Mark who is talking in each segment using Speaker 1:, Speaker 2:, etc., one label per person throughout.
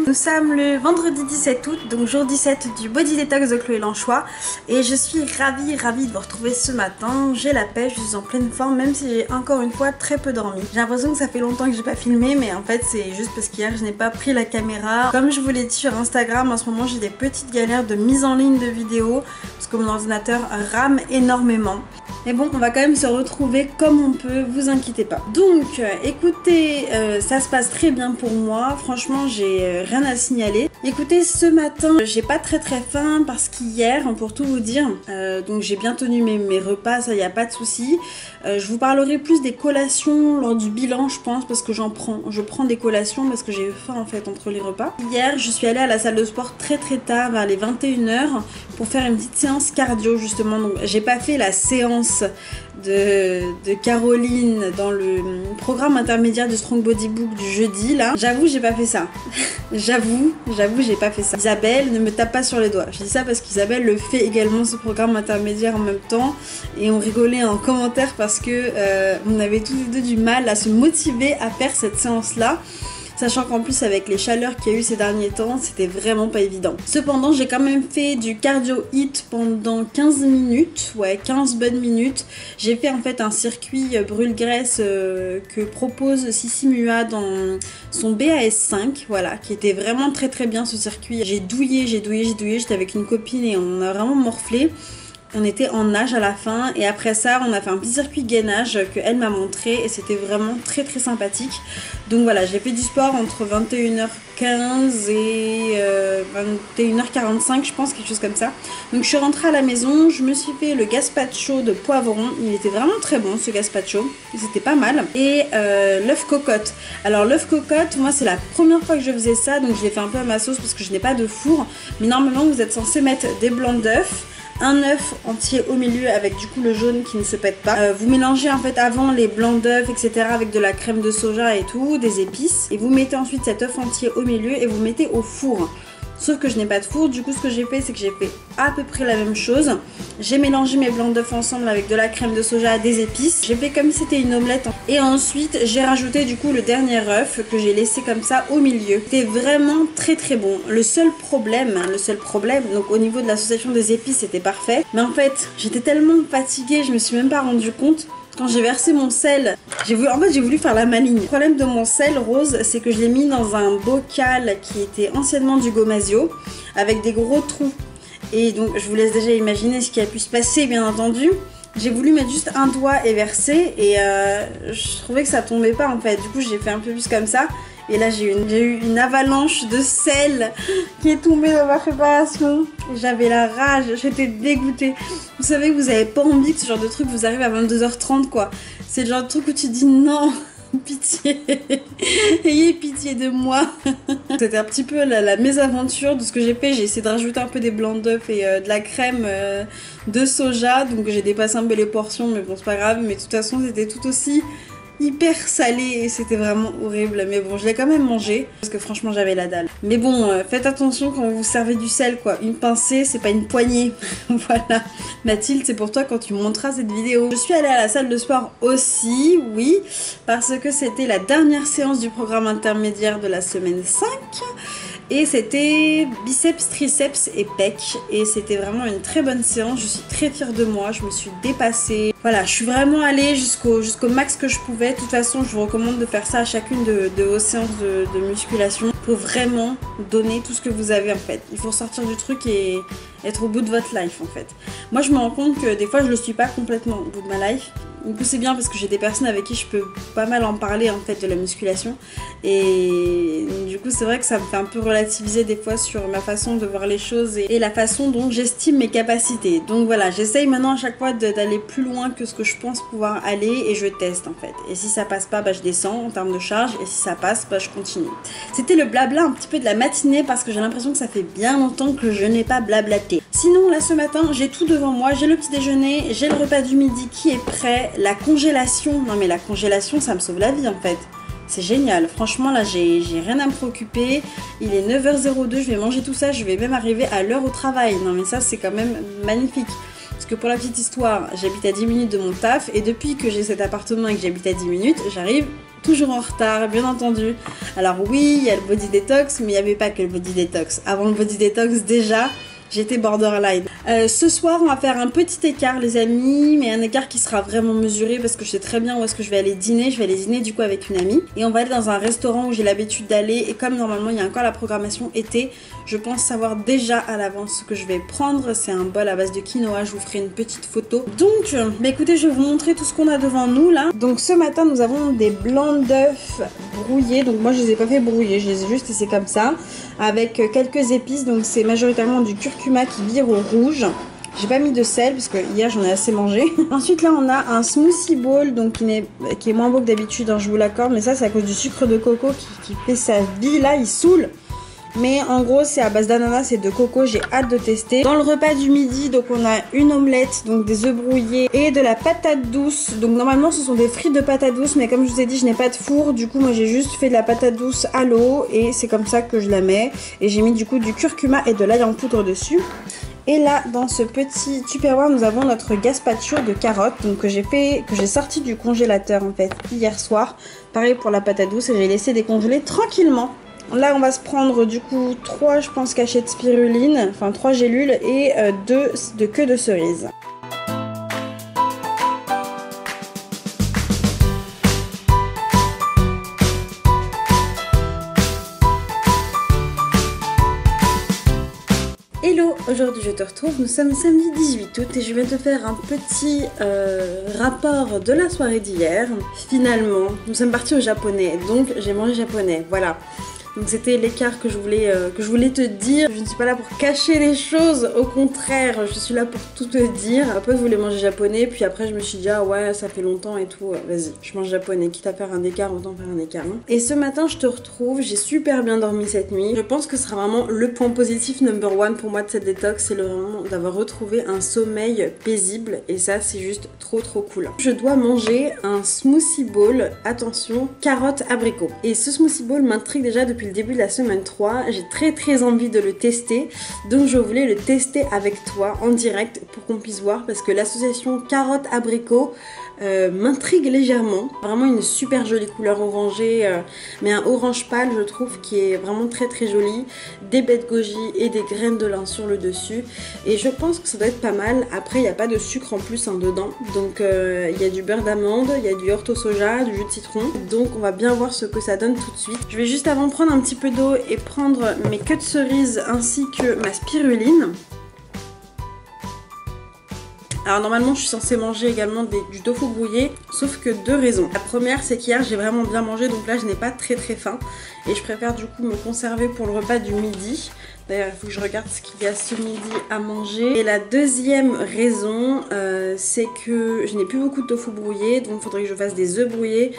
Speaker 1: Nous sommes le vendredi 17 août, donc jour 17 du Body Detox de Chloé Lanchois. Et je suis ravie de vous retrouver ce matin. J'ai la pêche, je suis en pleine forme, même si j'ai encore une fois très peu dormi. J'ai l'impression que ça fait longtemps que j'ai pas filmé, mais en fait c'est juste parce qu'hier je n'ai pas pris la caméra. Comme je vous l'ai dit sur Instagram, en ce moment j'ai des petites galères de mise en ligne de vidéos, parce que mon ordinateur rame énormément. Mais bon, on va quand même se retrouver comme on peut, vous inquiétez pas. Donc, écoutez, ça se passe très bien pour moi. Franchement, j'ai rien à signaler. Écoutez, ce matin, j'ai pas très faim parce qu'hier, pour tout vous dire, donc j'ai bien tenu mes repas, ça y a pas de souci. Je vous parlerai plus des collations lors du bilan, je pense, parce que je prends des collations parce que j'ai faim en fait entre les repas. Hier, je suis allée à la salle de sport très tard, vers les 21h, pour faire une petite séance cardio justement. Donc, j'ai pas fait la séance de Caroline dans le programme intermédiaire du Strong Body Book du jeudi là. J'avoue, j'ai pas fait ça. J'avoue, j'ai pas fait ça. Isabelle, ne me tape pas sur les doigts. Je dis ça parce qu'Isabelle le fait également, ce programme intermédiaire en même temps, et on rigolait en commentaire parce que on avait tous les deux du mal à se motiver à faire cette séance là. Sachant qu'en plus avec les chaleurs qu'il y a eu ces derniers temps, c'était vraiment pas évident. Cependant, j'ai quand même fait du cardio HIIT pendant 15 minutes, ouais 15 bonnes minutes. J'ai fait en fait un circuit brûle-graisse que propose Sissi Mua dans son BAS5, voilà, qui était vraiment très bien ce circuit. J'ai douillé, j'étais avec une copine et on a vraiment morflé. On était en nage à la fin et après ça on a fait un petit circuit gainage que elle m'a montré et c'était vraiment très sympathique. Donc voilà, j'ai fait du sport entre 21h15 et 21h45 je pense, quelque chose comme ça. Donc je suis rentrée à la maison, je me suis fait le gazpacho de poivron, il était vraiment très bon ce gazpacho, c'était pas mal. Et l'œuf cocotte. Alors l'œuf cocotte, moi c'est la première fois que je faisais ça, donc je l'ai fait un peu à ma sauce parce que je n'ai pas de four. Mais normalement vous êtes censé mettre des blancs d'œufs, un œuf entier au milieu avec du coup le jaune qui ne se pète pas. Vous mélangez en fait avant les blancs d'œufs etc avec de la crème de soja et tout, des épices. Et vous mettez ensuite cet œuf entier au milieu et vous mettez au four. Sauf que je n'ai pas de four, du coup ce que j'ai fait c'est que j'ai fait à peu près la même chose. J'ai mélangé mes blancs d'œufs ensemble avec de la crème de soja, des épices. J'ai fait comme si c'était une omelette. Et ensuite j'ai rajouté du coup le dernier œuf que j'ai laissé comme ça au milieu. C'était vraiment très bon. Le seul problème, donc au niveau de l'association des épices c'était parfait. Mais en fait j'étais tellement fatiguée, je me suis même pas rendu compte. Quand j'ai versé mon sel, j'ai voulu faire la maligne. Le problème de mon sel rose, c'est que je l'ai mis dans un bocal qui était anciennement du Gomasio, avec des gros trous. Et donc, je vous laisse déjà imaginer ce qui a pu se passer, bien entendu. J'ai voulu mettre juste un doigt et verser, et je trouvais que ça tombait pas, en fait. Du coup, j'ai fait un peu plus comme ça. Et là, j'ai eu une avalanche de sel qui est tombée dans ma préparation. J'avais la rage, j'étais dégoûtée. Vous savez que vous avez pas envie que ce genre de truc vous arrive à 22h30, quoi. C'est le genre de truc où tu dis non, pitié, ayez pitié de moi. C'était un petit peu la mésaventure de ce que j'ai fait. J'ai essayé de rajouter un peu des blancs d'œufs et de la crème de soja. Donc j'ai dépassé un peu les portions, mais bon, c'est pas grave. Mais de toute façon, c'était tout aussi hyper salé et c'était vraiment horrible. Mais bon, je l'ai quand même mangé parce que franchement j'avais la dalle. Mais bon, faites attention quand vous servez du sel, quoi. Une pincée, c'est pas une poignée. Voilà. Mathilde, c'est pour toi quand tu monteras cette vidéo. Je suis allée à la salle de sport aussi, oui, parce que c'était la dernière séance du programme intermédiaire de la semaine 5. Et c'était biceps, triceps et pecs. Et c'était vraiment une très bonne séance. Je suis très fière de moi. Je me suis dépassée. Voilà, je suis vraiment allée jusqu'au max que je pouvais. De toute façon, je vous recommande de faire ça à chacune de vos séances de musculation. Il faut vraiment donner tout ce que vous avez en fait. Il faut sortir du truc et être au bout de votre life en fait. Moi, je me rends compte que des fois, je le suis pas complètement au bout de ma life. Du coup c'est bien parce que j'ai des personnes avec qui je peux pas mal en parler en fait de la musculation. Et du coup c'est vrai que ça me fait un peu relativiser des fois sur ma façon de voir les choses et la façon dont j'estime mes capacités. Donc voilà, j'essaye maintenant à chaque fois d'aller plus loin que ce que je pense pouvoir aller et je teste en fait. Et si ça passe pas, bah je descends en termes de charge et si ça passe, bah je continue. C'était le blabla un petit peu de la matinée parce que j'ai l'impression que ça fait bien longtemps que je n'ai pas blablaté. Sinon là ce matin j'ai tout devant moi, j'ai le petit déjeuner, j'ai le repas du midi qui est prêt. La congélation, non mais la congélation ça me sauve la vie en fait. C'est génial, franchement là j'ai rien à me préoccuper. Il est 9h02, je vais manger tout ça, je vais même arriver à l'heure au travail. Non mais ça c'est quand même magnifique. Parce que pour la petite histoire, j'habite à 10 minutes de mon taf et depuis que j'ai cet appartement et que j'habite à 10 minutes, j'arrive toujours en retard, bien entendu. Alors oui, il y a le body detox, mais il n'y avait pas que le body detox. Avant le body detox, déjà, j'étais borderline. Ce soir, on va faire un petit écart, les amis, mais un écart qui sera vraiment mesuré parce que je sais très bien où est-ce que je vais aller dîner. Je vais aller dîner du coup avec une amie et on va aller dans un restaurant où j'ai l'habitude d'aller. Et comme normalement, il y a encore la programmation été, je pense savoir déjà à l'avance ce que je vais prendre. C'est un bol à base de quinoa. Je vous ferai une petite photo. Donc, bah écoutez, je vais vous montrer tout ce qu'on a devant nous là. Donc, ce matin, nous avons des blancs d'œufs brouillés. Donc, moi, je les ai pas fait brouiller, je les ai juste laissés comme ça avec quelques épices. Donc, c'est majoritairement du curcuma qui vire au rouge. J'ai pas mis de sel parce que hier j'en ai assez mangé. Ensuite là on a un smoothie bowl donc qui est moins beau que d'habitude, hein, je vous l'accorde, mais ça c'est à cause du sucre de coco qui fait sa vie. Là il saoule. Mais en gros c'est à base d'ananas et de coco, j'ai hâte de tester. Dans le repas du midi, donc on a une omelette, donc des œufs brouillés et de la patate douce. Donc normalement ce sont des frites de patate douce, mais comme je vous ai dit je n'ai pas de four. Du coup moi j'ai juste fait de la patate douce à l'eau et c'est comme ça que je la mets. Et j'ai mis du coup du curcuma et de l'ail en poudre dessus. Et là, dans ce petit tupperware, nous avons notre gazpacho de carottes, donc que j'ai sorti du congélateur en fait hier soir. Pareil pour la patate douce et j'ai laissé décongeler tranquillement. Là, on va se prendre du coup 3, je pense, cachets de spiruline, enfin 3 gélules et 2 de queue de cerise. Hello, aujourd'hui je te retrouve, nous sommes samedi 18 août et je viens te faire un petit rapport de la soirée d'hier. Finalement, nous sommes partis au japonais, donc j'ai mangé japonais, voilà. Donc c'était l'écart que je voulais te dire. Je ne suis pas là pour cacher les choses, au contraire, je suis là pour tout te dire. Après je voulais manger japonais, puis après je me suis dit ah ouais ça fait longtemps et tout, vas-y je mange japonais, quitte à faire un écart, autant faire un écart. Hein. Et ce matin je te retrouve, j'ai super bien dormi cette nuit. Je pense que ce sera vraiment le point positif number one pour moi de cette détox, c'est vraiment d'avoir retrouvé un sommeil paisible et ça c'est juste trop cool. Je dois manger un smoothie bowl, attention, carottes abricot. Et ce smoothie bowl m'intrigue déjà depuis le début de la semaine 3, j'ai très envie de le tester, donc je voulais le tester avec toi en direct pour qu'on puisse voir parce que l'association carotte abricot m'intrigue légèrement. Vraiment une super jolie couleur orangée, mais un orange pâle je trouve qui est vraiment très joli, des baies de goji et des graines de lin sur le dessus et je pense que ça doit être pas mal. Après il n'y a pas de sucre en plus dedans, donc il y a du beurre d'amande, il y a du orto soja, du jus de citron, donc on va bien voir ce que ça donne tout de suite. Je vais juste avant prendre un petit peu d'eau et prendre mes queues de cerise ainsi que ma spiruline. Alors normalement je suis censée manger également du tofu brouillé, sauf que 2 raisons. La première c'est qu'hier j'ai vraiment bien mangé, donc là je n'ai pas très faim et je préfère du coup me conserver pour le repas du midi. D'ailleurs il faut que je regarde ce qu'il y a ce midi à manger. Et la deuxième raison c'est que je n'ai plus beaucoup de tofu brouillé, donc il faudrait que je fasse des œufs brouillés.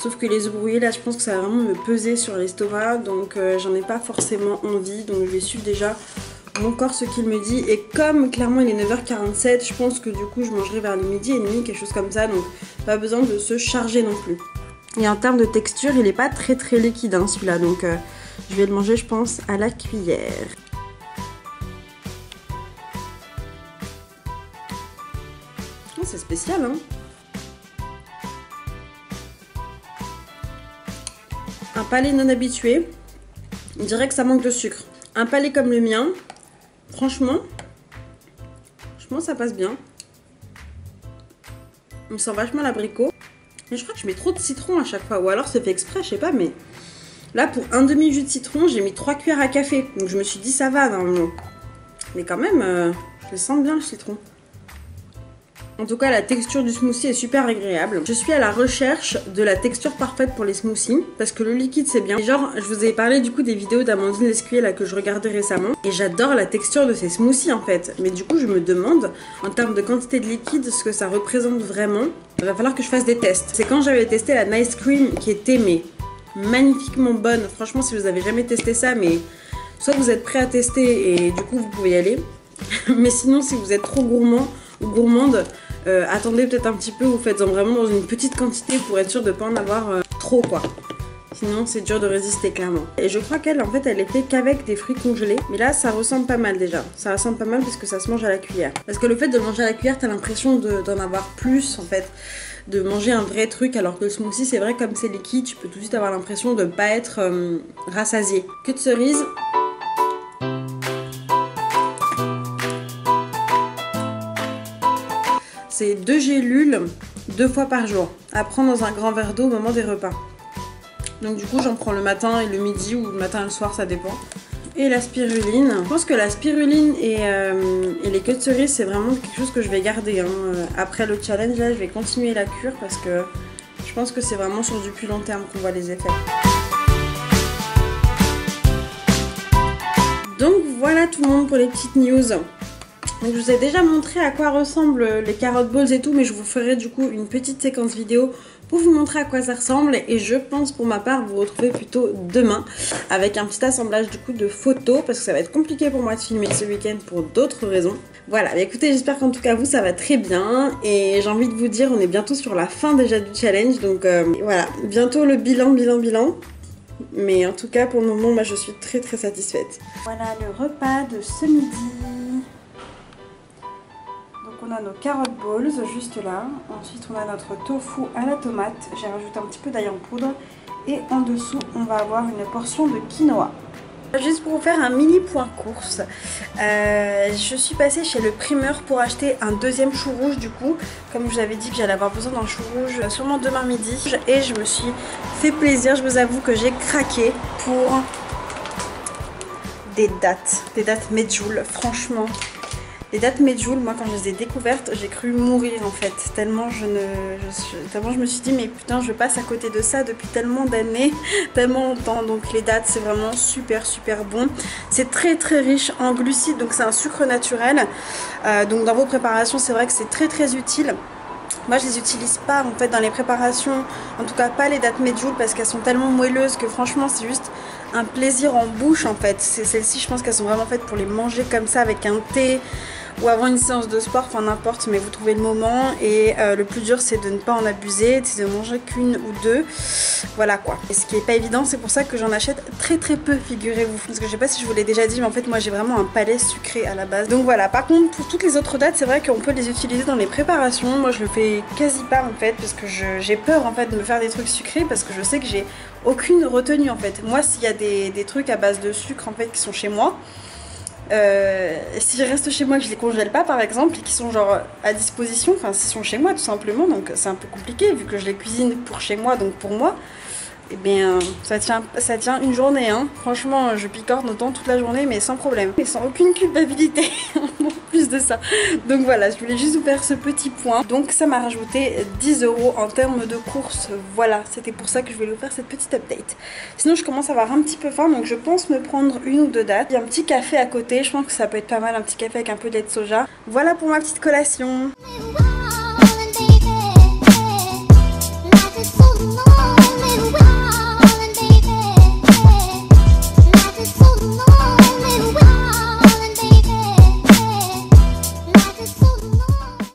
Speaker 1: Sauf que les œufs brouillés là je pense que ça va vraiment me peser sur l'estomac, donc j'en ai pas forcément envie, donc je vais suivre déjà mon corps ce qu'il me dit. Et comme clairement il est 9h47, je pense que du coup je mangerai vers le midi et demi, quelque chose comme ça, donc pas besoin de se charger non plus. Et en termes de texture il est pas très liquide hein, celui-là, donc je vais le manger je pense à la cuillère. Oh, c'est spécial hein. Un palais non habitué, on dirait que ça manque de sucre. Un palais comme le mien, franchement ça passe bien. On sent vachement l'abricot. Mais je crois que je mets trop de citron à chaque fois, ou alors c'est fait exprès, je sais pas, mais là pour un demi jus de citron, j'ai mis 3 cuillères à café. Donc je me suis dit ça va normalement. Mais quand même, je le sens bien le citron. En tout cas, la texture du smoothie est super agréable. Je suis à la recherche de la texture parfaite pour les smoothies parce que le liquide c'est bien. Et genre, je vous ai parlé du coup des vidéos d'Amandine Lescuyer là que je regardais récemment et j'adore la texture de ces smoothies en fait. Mais du coup, je me demande en termes de quantité de liquide ce que ça représente vraiment. Il va falloir que je fasse des tests. C'est quand j'avais testé la Nice Cream qui était magnifiquement bonne. Franchement, si vous avez jamais testé ça, mais soit vous êtes prêt à tester et du coup vous pouvez y aller. Mais sinon, si vous êtes trop gourmand ou gourmande, attendez peut-être un petit peu, vous faites vraiment dans une petite quantité pour être sûr de ne pas en avoir trop quoi. Sinon c'est dur de résister clairement. Et je crois qu'elle en fait elle est faite qu'avec des fruits congelés. Mais là ça ressemble pas mal déjà. Ça ressemble pas mal parce que ça se mange à la cuillère. Parce que le fait de le manger à la cuillère, t'as l'impression d'en avoir plus en fait. De manger un vrai truc, alors que le smoothie c'est vrai comme c'est liquide, tu peux tout de suite avoir l'impression de pas être rassasié. Queue de cerise. C'est 2 gélules 2 fois par jour à prendre dans un grand verre d'eau au moment des repas. Donc du coup j'en prends le matin et le midi ou le matin et le soir, ça dépend. Et la spiruline. Je pense que la spiruline et les queues de cerise c'est vraiment quelque chose que je vais garder. Hein. Après le challenge là je vais continuer la cure parce que je pense que c'est vraiment sur du plus long terme qu'on voit les effets. Donc voilà tout le monde pour les petites news. Donc je vous ai déjà montré à quoi ressemblent les carottes balls et tout, mais je vous ferai du coup une petite séquence vidéo pour vous montrer à quoi ça ressemble. Et je pense pour ma part vous retrouver plutôt demain avec un petit assemblage du coup de photos parce que ça va être compliqué pour moi de filmer ce week-end pour d'autres raisons. Voilà, mais écoutez, j'espère qu'en tout cas vous ça va très bien et j'ai envie de vous dire on est bientôt sur la fin déjà du challenge, donc voilà, bientôt le bilan. Mais en tout cas pour le moment moi je suis très satisfaite. Voilà le repas de ce midi. On a nos carottes balls juste là, ensuite on a notre tofu à la tomate, j'ai rajouté un petit peu d'ail en poudre et en dessous on va avoir une portion de quinoa. Juste pour vous faire un mini point course, je suis passée chez le primeur pour acheter un deuxième chou rouge du coup, comme je vous avais dit que j'allais avoir besoin d'un chou rouge sûrement demain midi et je me suis fait plaisir, je vous avoue que j'ai craqué pour des dattes medjool, franchement. Les dattes medjool, moi quand je les ai découvertes, j'ai cru mourir en fait, tellement je me suis dit mais putain je passe à côté de ça depuis tellement d'années, tellement longtemps. Donc les dattes c'est vraiment super bon. C'est très riche en glucides, donc c'est un sucre naturel. Donc dans vos préparations c'est vrai que c'est très utile. Moi je les utilise pas en fait dans les préparations, en tout cas pas les dattes medjool parce qu'elles sont tellement moelleuses que franchement c'est juste un plaisir en bouche en fait. Celles-ci je pense qu'elles sont vraiment faites pour les manger comme ça avec un thé ou avant une séance de sport, enfin n'importe, mais vous trouvez le moment. Et le plus dur c'est de ne pas en abuser, c'est de manger qu'une ou deux, voilà quoi. Et ce qui est pas évident, c'est pour ça que j'en achète très peu, figurez-vous. Parce que je sais pas si je vous l'ai déjà dit, mais en fait moi j'ai vraiment un palais sucré à la base. Donc voilà, par contre pour toutes les autres dates, c'est vrai qu'on peut les utiliser dans les préparations. Moi je le fais quasi pas en fait, parce que j'ai peur en fait de me faire des trucs sucrés, parce que je sais que j'ai aucune retenue en fait. Moi s'il y a des trucs à base de sucre en fait qui sont chez moi, si je reste chez moi que je les congèle pas par exemple et qui sont genre à disposition, enfin s'ils sont chez moi tout simplement, donc c'est un peu compliqué vu que je les cuisine pour chez moi, donc pour moi, et bien ça tient une journée hein. Franchement je picore autant toute la journée mais sans problème, mais sans aucune culpabilité en plus de ça. Donc voilà, je voulais juste vous faire ce petit point. Donc ça m'a rajouté 10 € en termes de courses. Voilà, c'était pour ça que je voulais vous faire cette petite update. Sinon je commence à avoir un petit peu faim, donc je pense me prendre une ou deux dattes. Il y a un petit café à côté, je pense que ça peut être pas mal, un petit café avec un peu de lait de soja. Voilà pour ma petite collation.